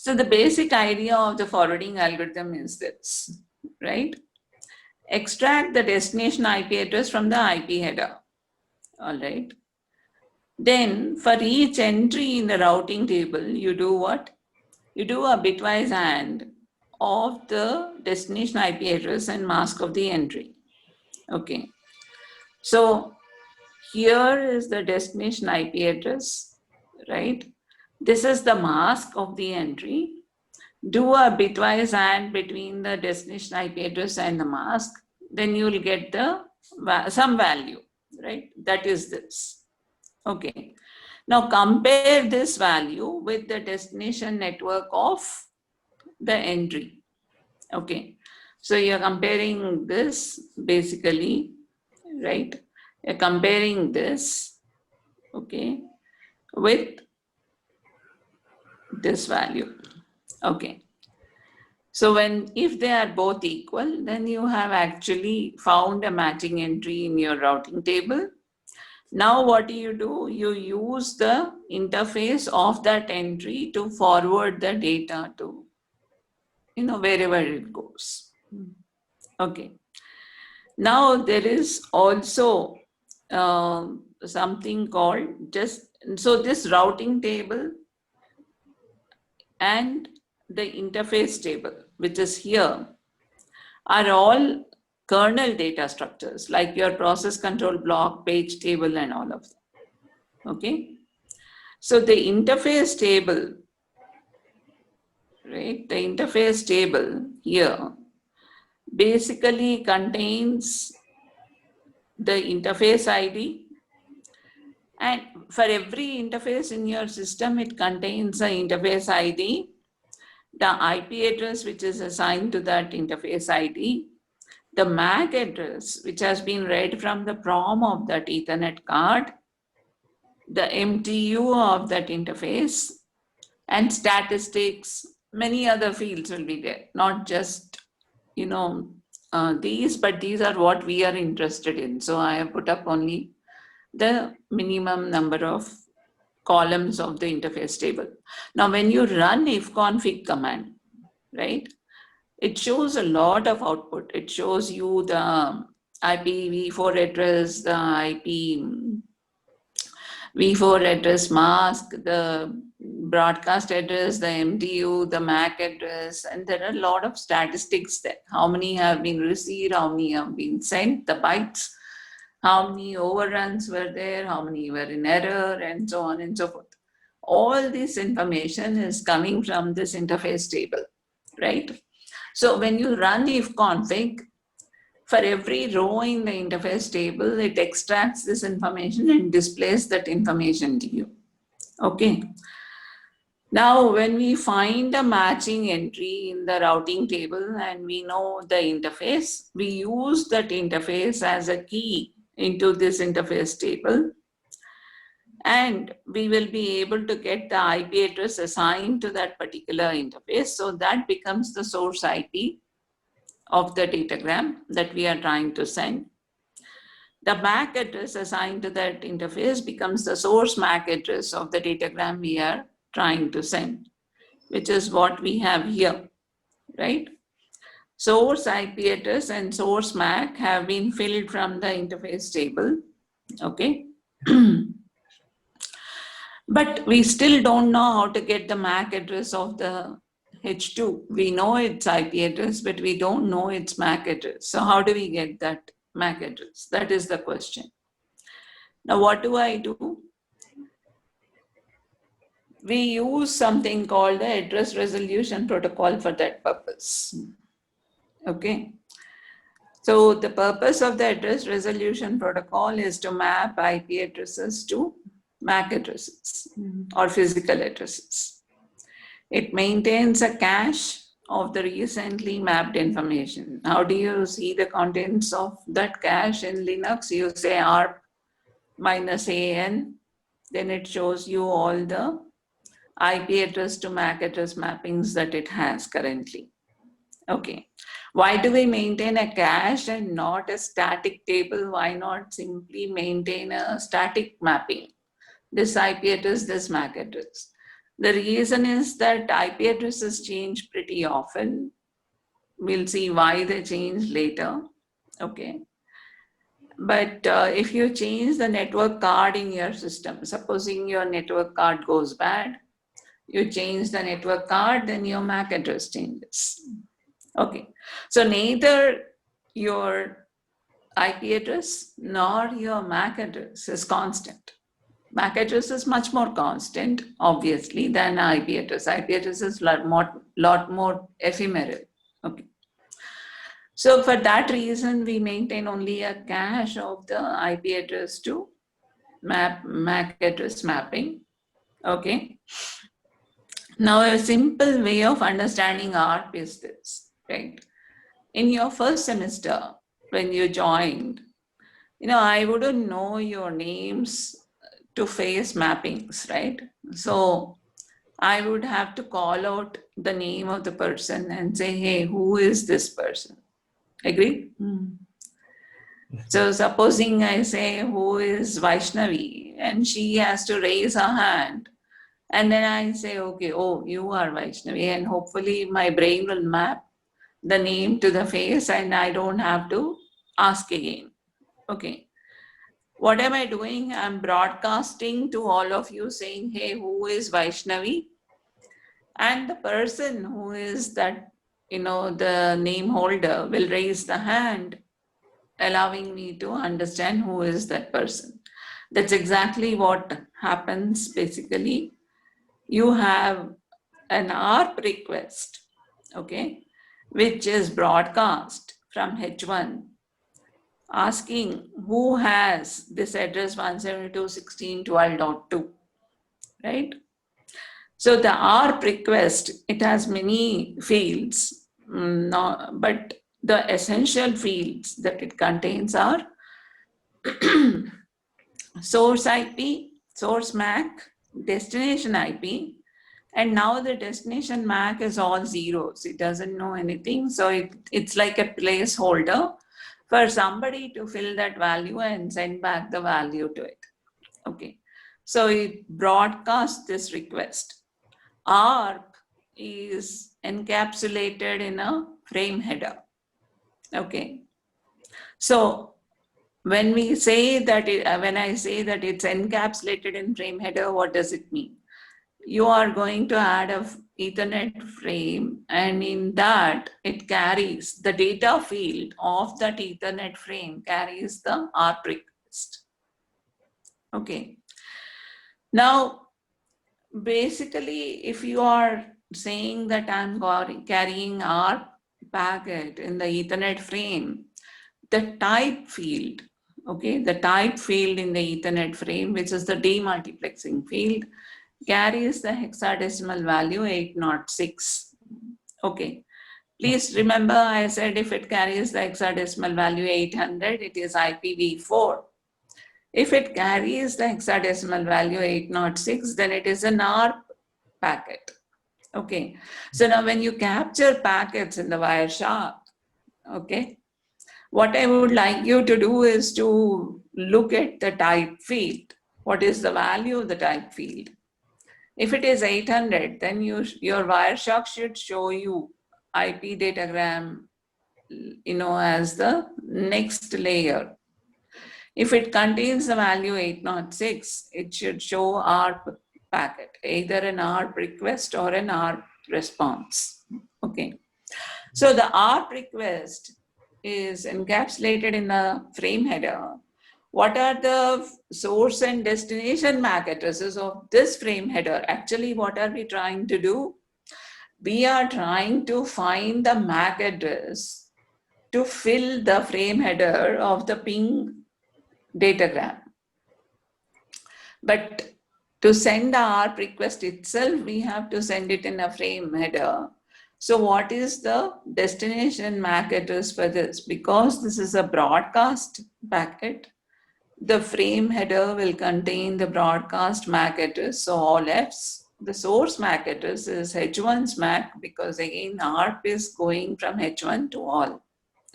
So the basic idea of the forwarding algorithm is this, right? Extract the destination IP address from the IP header, all right? Then for each entry in the routing table, you do what? You do a bitwise AND of the destination IP address and mask of the entry. Okay. So here is the destination IP address, right? This is the mask of the entry. Do a bitwise AND between the destination IP address and the mask, then you will get the some value, right? That is this. Okay. Now compare this value with the destination network of the entry. Okay. So you're comparing this basically, right? You're comparing this, okay, with this value. Okay. So if they are both equal, then you have actually found a matching entry in your routing table. Now what do? You use the interface of that entry to forward the data to, wherever it goes. Okay. Now there is also something called so this routing table and the interface table, which is here, are all kernel data structures like your process control block, page table, and all of them. Okay. So the interface table, right? The interface table here basically contains the interface ID, and for every interface in your system, it contains an interface ID, the IP address which is assigned to that interface ID, the MAC address which has been read from the PROM of that Ethernet card, the MTU of that interface, and statistics. Many other fields will be there, not just these, but these are what we are interested in. So I have put up only the minimum number of columns of the interface table. Now when you run ifconfig command, right, it shows a lot of output. It shows you the IPv4 address, the IPv4 address mask, the broadcast address, the MTU, the MAC address, and there are a lot of statistics there. How many have been received, how many have been sent, the bytes, how many overruns were there, how many were in error, and so on and so forth. All this information is coming from this interface table, right? So when you run ifconfig, for every row in the interface table, it extracts this information and displays that information to you. Okay. Now, when we find a matching entry in the routing table and we know the interface, we use that interface as a key into this interface table, and we will be able to get the IP address assigned to that particular interface. So that becomes the source IP of the datagram that we are trying to send. The MAC address assigned to that interface becomes the source MAC address of the datagram we are trying to send, which is what we have here, right? Source IP address and source MAC have been filled from the interface table, okay? But we still don't know how to get the MAC address of the H2. We know its IP address, but we don't know its MAC address. So how do we get that MAC address? That is the question. Now, what do? We use something called the address resolution protocol for that purpose. Okay. So the purpose of the address resolution protocol is to map IP addresses to MAC addresses or physical addresses. It maintains a cache of the recently mapped information. How do you see the contents of that cache in Linux? You say ARP -AN, then it shows you all the IP address to MAC address mappings that it has currently. Okay. Why do we maintain a cache and not a static table? Why not simply maintain a static mapping? This IP address, this MAC address. The reason is that IP addresses change pretty often. We'll see why they change later. Okay. But if you change the network card in your system, supposing your network card goes bad, you change the network card, then your MAC address changes. Okay. So neither your IP address nor your MAC address is constant. MAC address is much more constant, obviously, than IP address. IP address is lot more ephemeral. Okay. So for that reason, we maintain only a cache of the IP address to MAC address mapping. Okay. Now a simple way of understanding ARP is this, right? In your first semester, when you joined, I wouldn't know your names to face mappings, right? So I would have to call out the name of the person and say, hey, who is this person? Agree? So supposing I say, who is Vaishnavi? And she has to raise her hand. And then I say, okay, oh, you are Vaishnavi. And hopefully my brain will map the name to the face and I don't have to ask again. Okay. What am I doing? I'm broadcasting to all of you saying, hey, who is Vaishnavi? And the person who is that, the name holder will raise the hand, allowing me to understand who is that person. That's exactly what happens basically. You have an ARP request, okay, which is broadcast from H1 asking who has this address 172.16.12.2, right? So the ARP request, it has many fields, but the essential fields that it contains are source IP, source MAC, destination IP, and now the destination MAC is all zeros. It doesn't know anything. So it's like a placeholder for somebody to fill that value and send back the value to it. Okay. So it broadcasts this request. ARP is encapsulated in a frame header. Okay. So when we say that, when I say that it's encapsulated in frame header, what does it mean? You are going to add a Ethernet frame, and in that it carries the data field of that Ethernet frame carries the ARP request. Okay. Now, basically, if you are saying that I'm carrying ARP packet in the Ethernet frame, the type field, okay, the type field in the Ethernet frame, which is the demultiplexing field, carries the hexadecimal value 806. Okay. Please remember I said if it carries the hexadecimal value 800, it is IPv4. If it carries the hexadecimal value 806, then it is an ARP packet. Okay. So now when you capture packets in the Wireshark, okay, what I would like you to do is to look at the type field. What is the value of the type field? If it is 800, then your Wireshark should show you IP datagram, as the next layer. If it contains the value 806, it should show ARP packet, either an ARP request or an ARP response. Okay. So the ARP request is encapsulated in the frame header. What are the source and destination MAC addresses of this frame header? Actually, what are we trying to do? We are trying to find the MAC address to fill the frame header of the ping datagram. But to send the ARP request itself, we have to send it in a frame header. So what is the destination MAC address for this? Because this is a broadcast packet, the frame header will contain the broadcast MAC address, so all Fs. The source MAC address is H1's MAC because again ARP is going from H1 to all.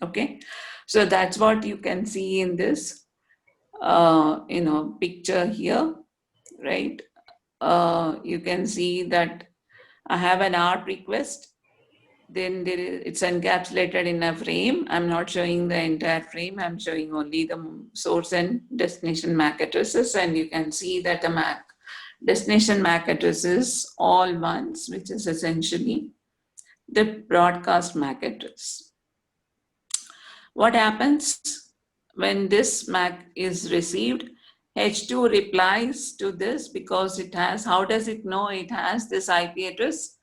Okay, so that's what you can see in this picture here, right? you can see that I have an ARP request. Then it's encapsulated in a frame. I'm not showing the entire frame. I'm showing only the source and destination MAC addresses. And you can see that the destination MAC address is all ones, which is essentially the broadcast MAC address. What happens when this MAC is received? H2 replies to this because it has, how does it know it has this IP address?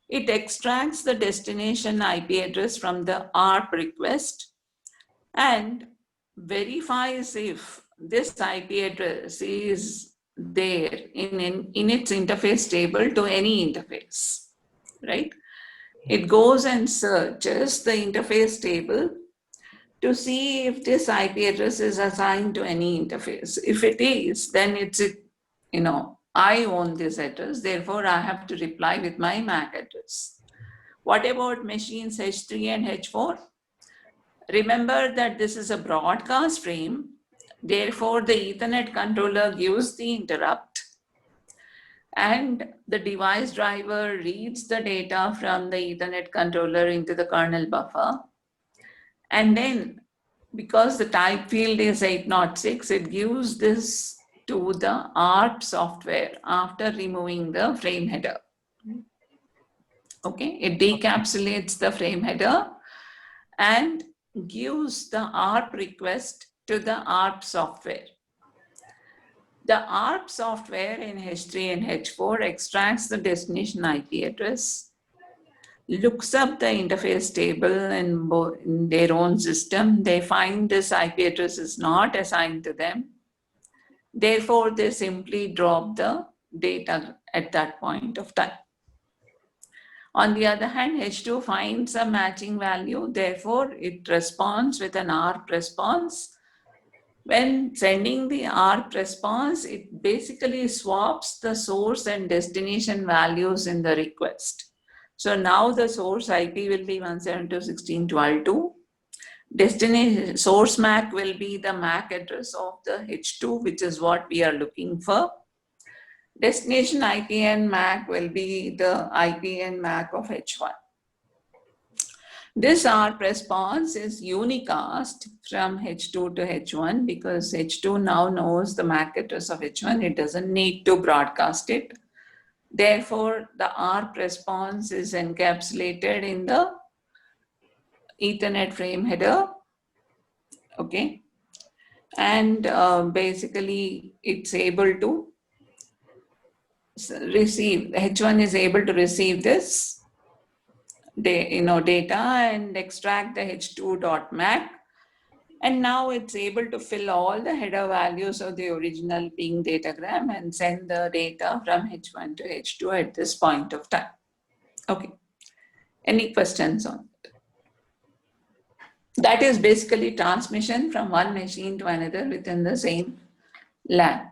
It extracts the destination IP address from the ARP request and verifies if this IP address is there in its interface table to any interface, right? It goes and searches the interface table to see if this IP address is assigned to any interface. If it is, then it's, I own this address, therefore I have to reply with my MAC address. What about machines H3 and H4? Remember that this is a broadcast frame, therefore the Ethernet controller gives the interrupt and the device driver reads the data from the Ethernet controller into the kernel buffer. And then, because the type field is 806, it gives this to the ARP software after removing the frame header. Okay, it decapsulates the frame header and gives the ARP request to the ARP software. The ARP software in H3 and H4 extracts the destination IP address, looks up the interface table in their own system. They find this IP address is not assigned to them. Therefore, they simply drop the data at that point of time. On the other hand, H2 finds a matching value. Therefore, it responds with an ARP response. When sending the ARP response, it basically swaps the source and destination values in the request. So now the source IP will be 172.16.12.2. Destination source MAC will be the MAC address of the H2, which is what we are looking for. Destination IP and MAC will be the IP and MAC of H1. This ARP response is unicast from H2 to H1 because H2 now knows the MAC address of H1. It doesn't need to broadcast it. Therefore, the ARP response is encapsulated in the Ethernet frame header. Okay. And basically, it's able to receive, H1 is able to receive this data and extract the H2.MAC. And now it's able to fill all the header values of the original ping datagram and send the data from H1 to H2 at this point of time. Okay. Any questions on it? That is basically transmission from one machine to another within the same LAN.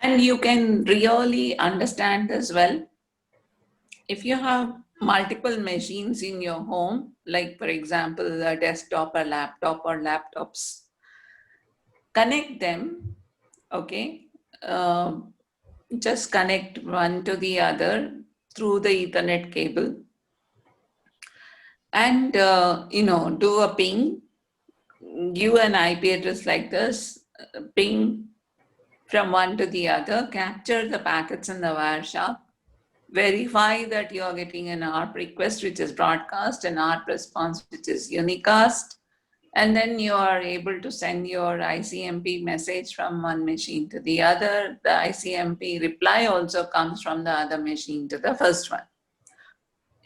And you can really understand this well if you have multiple machines in your home, like for example, a desktop, a laptop or laptops. Connect them, okay? Just connect one to the other through the Ethernet cable and, do a ping, give an IP address like this, ping from one to the other, capture the packets in the Wireshark, verify that you are getting an ARP request, which is broadcast, an ARP response, which is unicast, and then you are able to send your ICMP message from one machine to the other. The ICMP reply also comes from the other machine to the first one.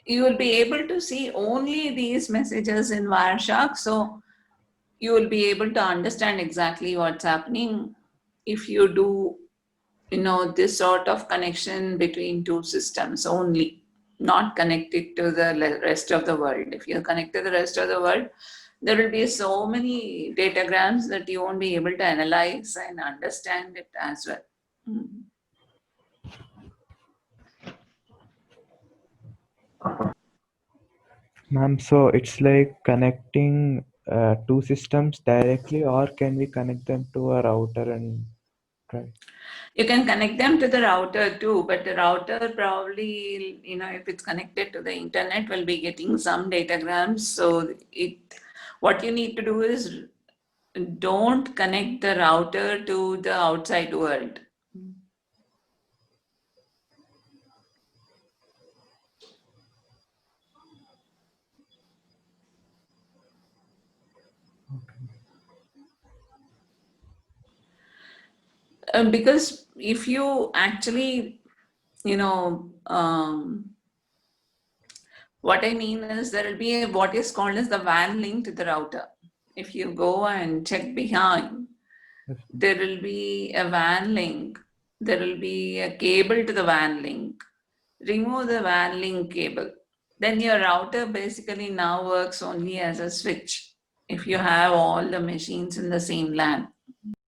You will be able to see only these messages in Wireshark, so you will be able to understand exactly what's happening if you do this sort of connection between two systems only, not connected to the rest of the world. If you're connected to the rest of the world, there will be so many datagrams that you won't be able to analyze and understand it as well. Ma'am, so it's like connecting two systems directly, or can we connect them to a router and try? You can connect them to the router too, but the router probably, if it's connected to the internet, will be getting some datagrams. So what you need to do is don't connect the router to the outside world. Because if you actually, you know, what I mean is there will be what is called as the WAN link to the router. If you go and check behind, Yes, ma'am. there will be a WAN link. There will be a cable to the WAN link. Remove the WAN link cable. Then your router basically now works only as a switch if you have all the machines in the same LAN.